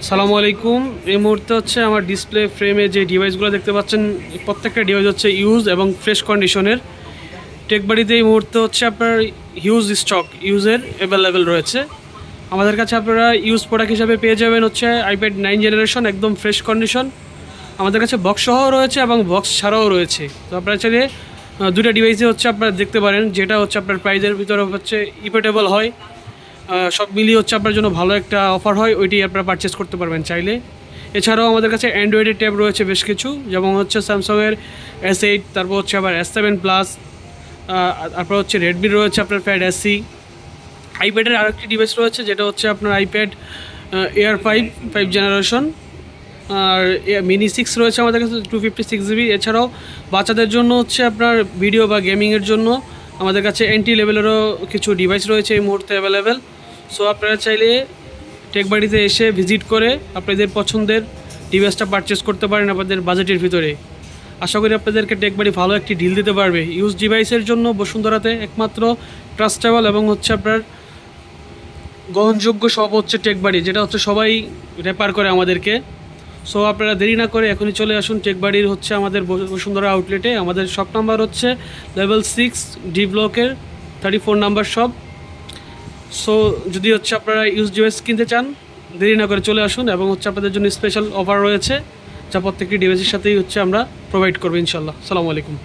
সালামু আলাইকুম। এই মুহূর্তে হচ্ছে আমার ডিসপ্লে ফ্রেমে যে ডিভাইসগুলো দেখতে পাচ্ছেন, প্রত্যেকটা ডিভাইস হচ্ছে ইউজ এবং ফ্রেশ কন্ডিশনের। টেকবাড়িতে এই মুহূর্তে হচ্ছে আপনার হিউজ স্টক ইউজের অ্যাভেলেবেল রয়েছে। আমাদের কাছে আপনারা ইউজ প্রোডাক্ট হিসাবে পেয়ে যাবেন হচ্ছে আইপ্যাড 9 জেনারেশন, একদম ফ্রেশ কন্ডিশন। আমাদের কাছে বক্স সহ রয়েছে এবং বক্স ছাড়াও রয়েছে। তো আপনারা চাইলে দুটো ডিভাইসে হচ্ছে আপনারা দেখতে পারেন, যেটা হচ্ছে আপনার প্রাইজের ভিতরে হচ্ছে ইপোর্টেবল হয়, সব মিলিয়ে হচ্ছে আপনার জন্য ভালো একটা অফার হয়, ওইটি আপনারা পারচেস করতে পারবেন চাইলে। এছাড়াও আমাদের কাছে অ্যান্ড্রয়েডের ট্যাব রয়েছে বেশ কিছু, যেমন হচ্ছে স্যামসাংয়ের S8, তারপর হচ্ছে আবার S7 প্লাস, তারপর হচ্ছে রেডমির রয়েছে আপনার প্যাড SC। আইপ্যাডের আরেকটি ডিভাইস রয়েছে, যেটা হচ্ছে আপনার আইপ্যাড এয়ার 5 জেনারেশন। আর মিনি 6 রয়েছে আমাদের কাছে 256 GB। এছাড়াও বাচ্চাদের জন্য হচ্ছে আপনার ভিডিও বা গেমিংয়ের জন্য আমাদের কাছে এন্ট্রি লেভেলেরও কিছু ডিভাইস রয়েছে এই মুহূর্তে অ্যাভেলেবেল। সো আপনারা চাইলে টেকবাড়িতে এসে ভিজিট করে আপনাদের পছন্দের ডিভাইসটা পারচেস করতে পারেন আপনাদের বাজেটের ভিতরে। আশা করি আপনাদেরকে টেকবাড়ি ভালো একটি ডিল দিতে পারবে। ইউজ ডিভাইসের জন্য বসুন্ধরাতে একমাত্র ট্রাস্টেবল এবং হচ্ছে আপনার গ্রহণযোগ্য সব হচ্ছে টেকবাড়ি, যেটা হচ্ছে সবাই রেফার করে আমাদেরকে। সো আপনারা দেরি না করে এখনই চলে আসুন টেকবাড়ির হচ্ছে আমাদের বসুন্ধরা আউটলেটে। আমাদের শপ নাম্বার হচ্ছে লেভেল 6 ডি ব্লকের 34 নাম্বার শপ। সো যদি হচ্ছে আপনারা ইউজ ডিভাইস কিনতে চান, দেরি না করে চলে আসুন, এবং হচ্ছে আপনাদের জন্য স্পেশাল অফার রয়েছে, যা প্রত্যেকটি ডিভাইসের সাথেই হচ্ছে আমরা প্রোভাইড করবো ইনশাল্লাহ। আসসালামু আলাইকুম।